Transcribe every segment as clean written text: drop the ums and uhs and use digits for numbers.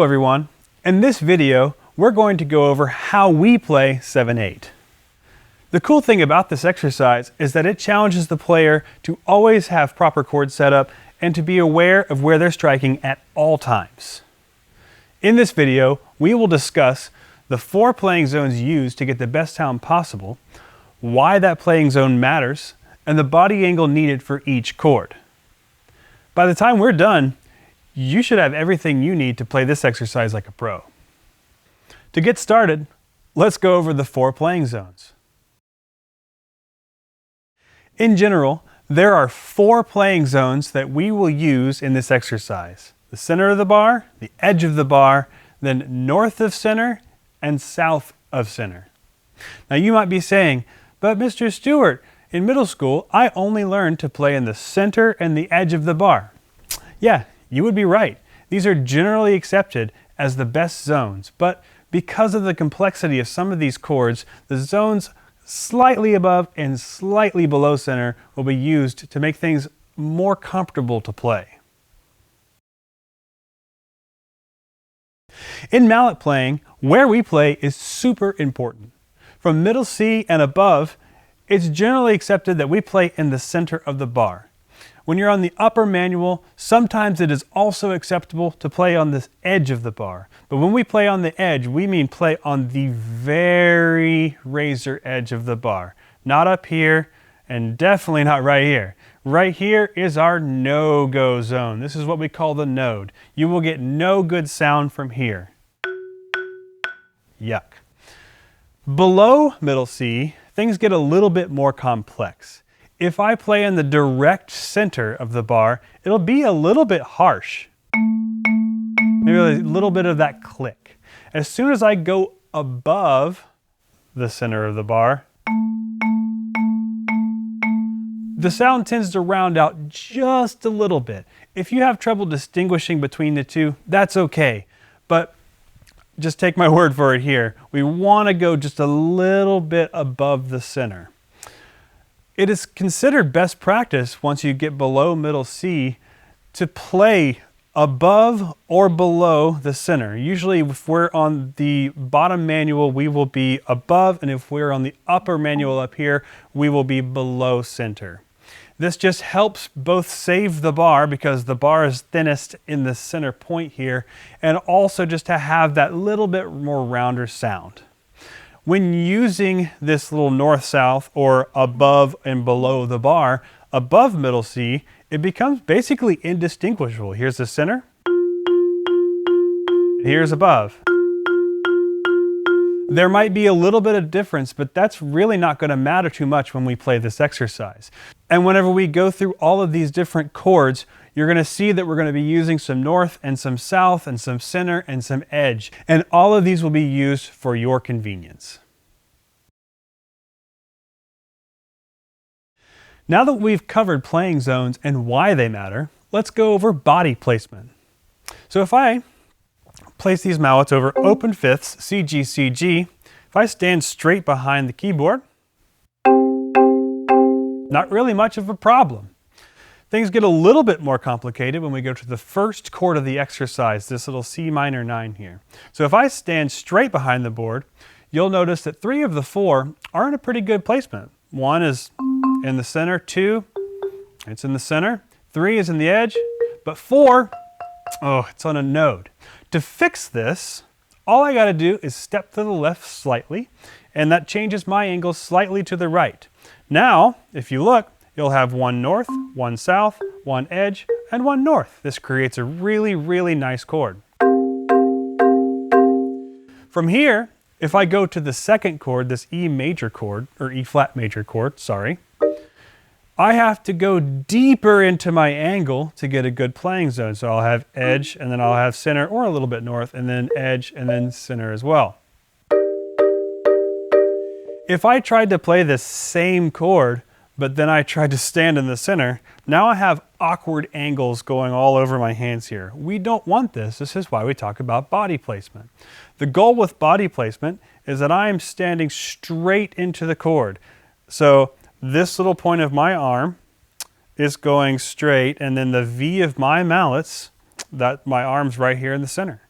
Hello everyone. In this video, we're going to go over how we play 7/8. The cool thing about this exercise is that it challenges the player to always have proper chord setup and to be aware of where they're striking at all times. In this video, we will discuss the 4 playing zones used to get the best sound possible, why that playing zone matters, and the body angle needed for each chord. By the time we're done, you should have everything you need to play this exercise like a pro. To get started, let's go over the 4 playing zones. In general, there are 4 playing zones that we will use in this exercise. The center of the bar, the edge of the bar, then north of center, and south of center. Now you might be saying, but Mr. Stewart, in middle school, I only learned to play in the center and the edge of the bar. Yeah, you would be right. These are generally accepted as the best zones, but because of the complexity of some of these chords, the zones slightly above and slightly below center will be used to make things more comfortable to play. In mallet playing, where we play is super important. From middle C and above, it's generally accepted that we play in the center of the bar. When you're on the upper manual, sometimes it is also acceptable to play on the edge of the bar. But when we play on the edge, we mean play on the very razor edge of the bar. Not up here, and definitely not right here. Right here is our no-go zone. This is what we call the node. You will get no good sound from here. Yuck. Below middle C, things get a little bit more complex. If I play in the direct center of the bar, it'll be a little bit harsh. Maybe a little bit of that click. As soon as I go above the center of the bar, the sound tends to round out just a little bit. If you have trouble distinguishing between the two, that's okay. But just take my word for it here. We want to go just a little bit above the center. It is considered best practice once you get below middle C to play above or below the center. Usually if we're on the bottom manual, we will be above, and if we're on the upper manual up here, we will be below center. This just helps both save the bar because the bar is thinnest in the center point here, and also just to have that little bit more rounder sound. When using this little north-south or above and below the bar, above middle C, it becomes basically indistinguishable. Here's the center, and here's above. There might be a little bit of difference, but that's really not going to matter too much when we play this exercise. And whenever we go through all of these different chords, you're going to see that we're going to be using some north and some south and some center and some edge. And all of these will be used for your convenience. Now that we've covered playing zones and why they matter, let's go over body placement. So if I place these mallets over open fifths, C, G, C, G, if I stand straight behind the keyboard, not really much of a problem. Things get a little bit more complicated when we go to the first chord of the exercise, this little C minor 9 here. So if I stand straight behind the board, you'll notice that 3 of the 4 are in a pretty good placement. 1 is in the center, 2, it's in the center, 3 is in the edge, but 4, oh, it's on a node. To fix this, all I got to do is step to the left slightly, and that changes my angle slightly to the right. Now, if you look, you'll have 1 north, 1 south, 1 edge, and 1 north. This creates a really, really nice chord. From here, if I go to the second chord, this E major chord, or E flat major chord, sorry, I have to go deeper into my angle to get a good playing zone. So I'll have edge, and then I'll have center, or a little bit north, and then edge, and then center as well. If I tried to play this same chord, but then I tried to stand in the center, now I have awkward angles going all over my hands here. We don't want this. This is why we talk about body placement. The goal with body placement is that I am standing straight into the chord. So this little point of my arm is going straight, and then the V of my mallets, that my arm's right here in the center.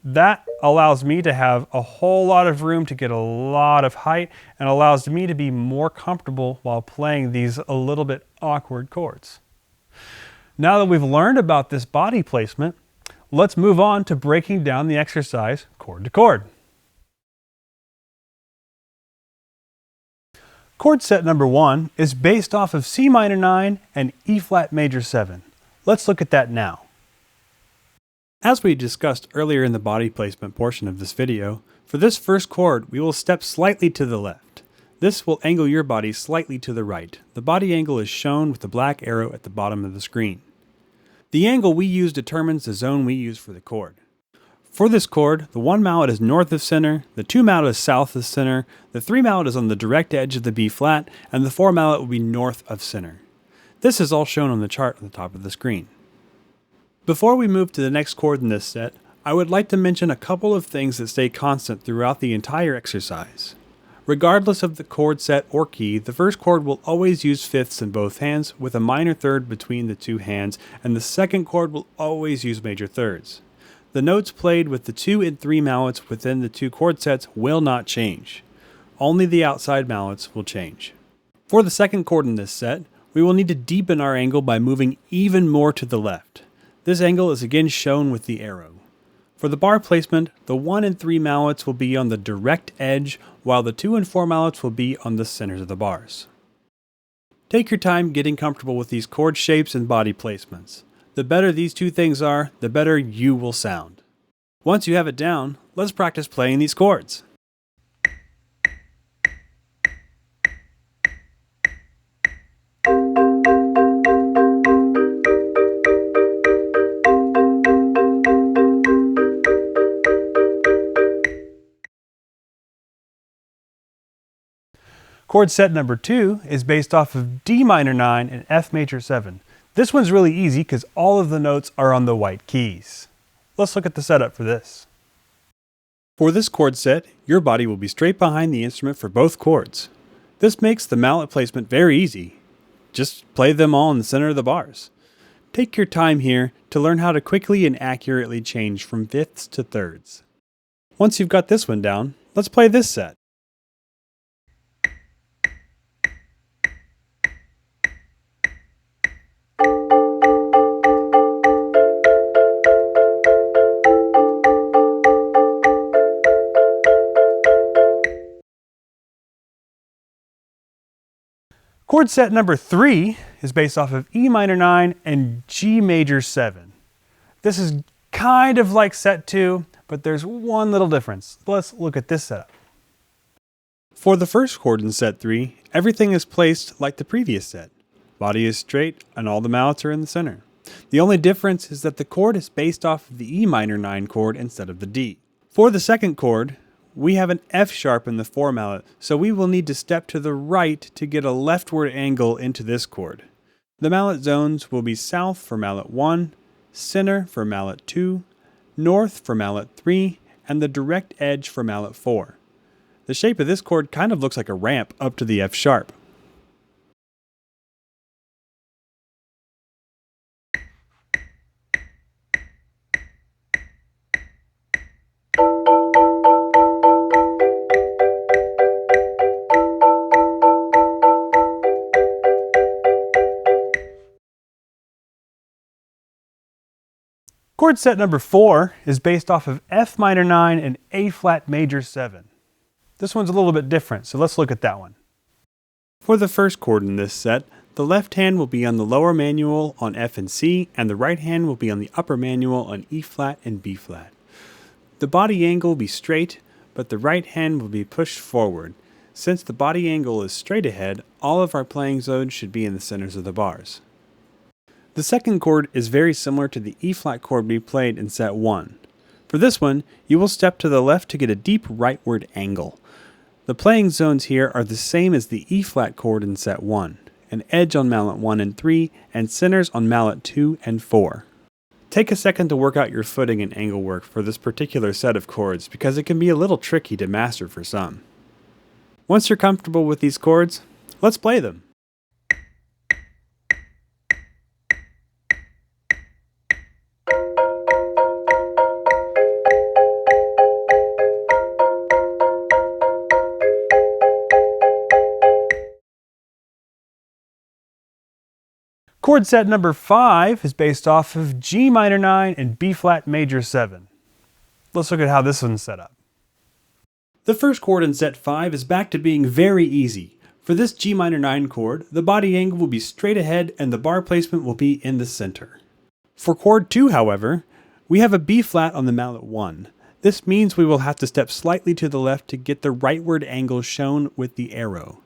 That allows me to have a whole lot of room to get a lot of height and allows me to be more comfortable while playing these a little bit awkward chords. Now that we've learned about this body placement, let's move on to breaking down the exercise chord to chord. Chord set number 1 is based off of C minor 9 and E flat major 7. Let's look at that now. As we discussed earlier in the body placement portion of this video, for this first chord we will step slightly to the left. This will angle your body slightly to the right. The body angle is shown with the black arrow at the bottom of the screen. The angle we use determines the zone we use for the chord. For this chord, the 1 mallet is north of center, the 2 mallet is south of center, the 3 mallet is on the direct edge of the B flat, and the 4 mallet will be north of center. This is all shown on the chart on the top of the screen. Before we move to the next chord in this set, I would like to mention a couple of things that stay constant throughout the entire exercise. Regardless of the chord set or key, the first chord will always use fifths in both hands with a minor third between the two hands, and the second chord will always use major thirds. The notes played with the 2 and 3 mallets within the 2 chord sets will not change. Only the outside mallets will change. For the second chord in this set, we will need to deepen our angle by moving even more to the left. This angle is again shown with the arrow. For the bar placement, the 1 and 3 mallets will be on the direct edge, while the 2 and 4 mallets will be on the centers of the bars. Take your time getting comfortable with these chord shapes and body placements. The better these two things are, the better you will sound. Once you have it down, let's practice playing these chords. Chord set number 2 is based off of D minor 9 and F major 7. This one's really easy because all of the notes are on the white keys. Let's look at the setup for this. For this chord set, your body will be straight behind the instrument for both chords. This makes the mallet placement very easy. Just play them all in the center of the bars. Take your time here to learn how to quickly and accurately change from fifths to thirds. Once you've got this one down, let's play this set. Chord set number 3 is based off of E minor 9 and G major 7. This is kind of like set 2, but there's one little difference. Let's look at this setup. For the first chord in set 3, everything is placed like the previous set. Body is straight and all the mallets are in the center. The only difference is that the chord is based off of the E minor 9 chord instead of the D. For the second chord, we have an F sharp in the 4 mallet, so we will need to step to the right to get a leftward angle into this chord. The mallet zones will be south for mallet 1, center for mallet 2, north for mallet 3, and the direct edge for mallet 4. The shape of this chord kind of looks like a ramp up to the F sharp. Chord set number 4 is based off of F minor 9 and A flat major 7. This one's a little bit different, so let's look at that one. For the first chord in this set, the left hand will be on the lower manual on F and C, and the right hand will be on the upper manual on E flat and B flat. The body angle will be straight, but the right hand will be pushed forward. Since the body angle is straight ahead, all of our playing zones should be in the centers of the bars. The second chord is very similar to the E flat chord we played in set 1. For this one, you will step to the left to get a deep rightward angle. The playing zones here are the same as the E flat chord in set 1, an edge on mallet 1 and 3, and centers on mallet 2 and 4. Take a second to work out your footing and angle work for this particular set of chords because it can be a little tricky to master for some. Once you're comfortable with these chords, let's play them. Chord set number 5 is based off of G minor 9 and B flat major 7. Let's look at how this one's set up. The first chord in set 5 is back to being very easy. For this G minor 9 chord, the body angle will be straight ahead and the bar placement will be in the center. For chord 2, however, we have a B flat on the mallet 1. This means we will have to step slightly to the left to get the rightward angle shown with the arrow.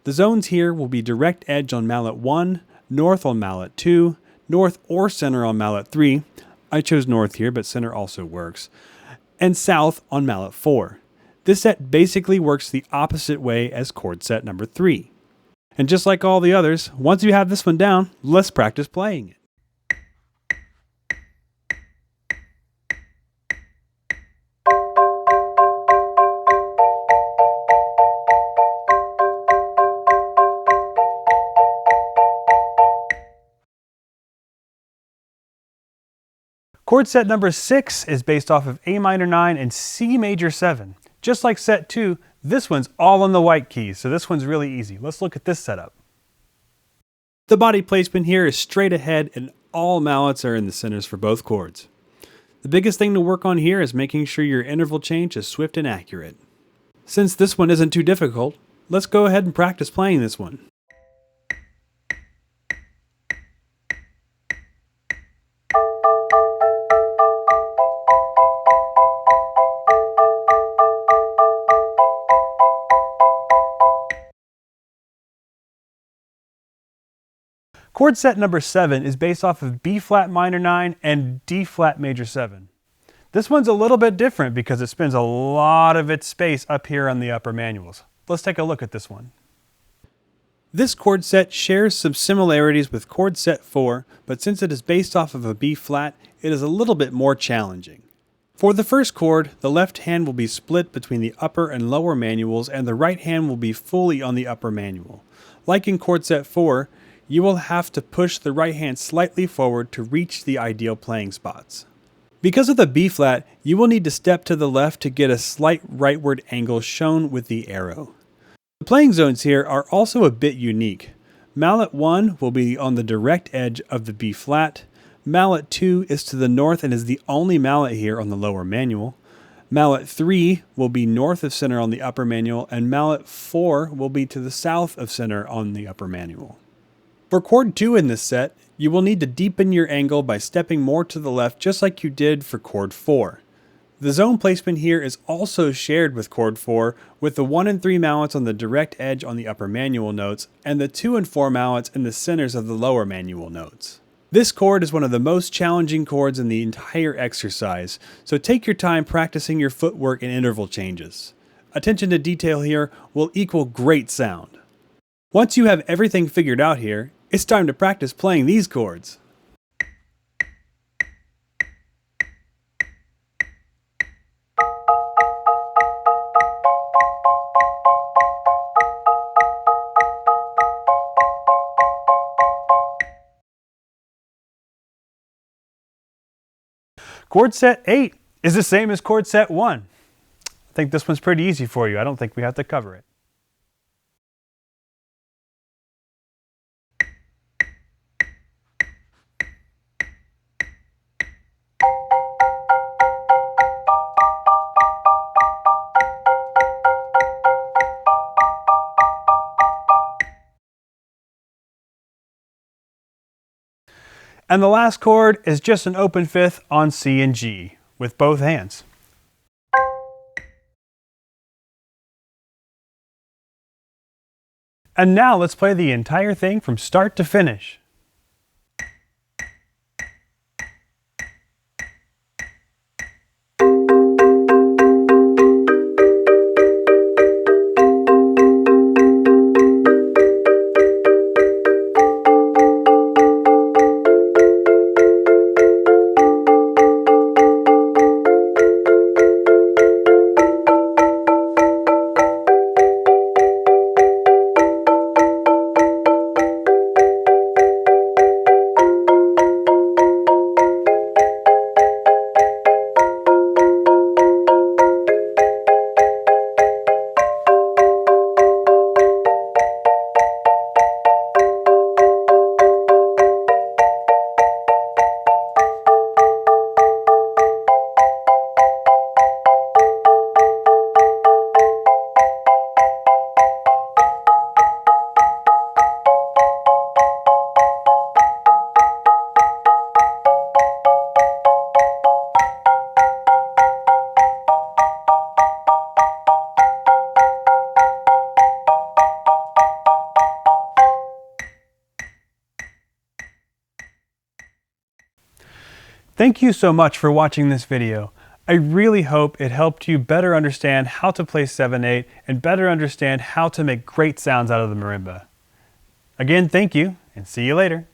The zones here will be direct edge on mallet 1, north on mallet 2, north or center on mallet 3, I chose north here but center also works, and south on mallet 4. This set basically works the opposite way as chord set number 3. And just like all the others, once you have this one down, let's practice playing it. Chord set number 6 is based off of A minor 9 and C major 7. Just like set 2, this one's all on the white keys, so this one's really easy. Let's look at this setup. The body placement here is straight ahead and all mallets are in the centers for both chords. The biggest thing to work on here is making sure your interval change is swift and accurate. Since this one isn't too difficult, let's go ahead and practice playing this one. Chord set number 7 is based off of B flat minor 9 and D flat major 7. This one's a little bit different because it spends a lot of its space up here on the upper manuals. Let's take a look at this one. This chord set shares some similarities with chord set 4, but since it is based off of a B flat, it is a little bit more challenging. For the first chord, the left hand will be split between the upper and lower manuals and the right hand will be fully on the upper manual. Like in chord set 4, you will have to push the right hand slightly forward to reach the ideal playing spots. Because of the B flat, you will need to step to the left to get a slight rightward angle shown with the arrow. The playing zones here are also a bit unique. Mallet 1 will be on the direct edge of the B flat. Mallet 2 is to the north and is the only mallet here on the lower manual. Mallet 3 will be north of center on the upper manual, and Mallet 4 will be to the south of center on the upper manual. For chord 2 in this set, you will need to deepen your angle by stepping more to the left just like you did for chord 4. The zone placement here is also shared with chord 4, with the 1 and 3 mallets on the direct edge on the upper manual notes, and the 2 and 4 mallets in the centers of the lower manual notes. This chord is one of the most challenging chords in the entire exercise, so take your time practicing your footwork and interval changes. Attention to detail here will equal great sound. Once you have everything figured out here, it's time to practice playing these chords. Chord set 8 is the same as chord set 1. I think this one's pretty easy for you. I don't think we have to cover it. And the last chord is just an open fifth on C and G with both hands. And now let's play the entire thing from start to finish. Thank you so much for watching this video. I really hope it helped you better understand how to play 7/8 and better understand how to make great sounds out of the marimba. Again, thank you, and see you later.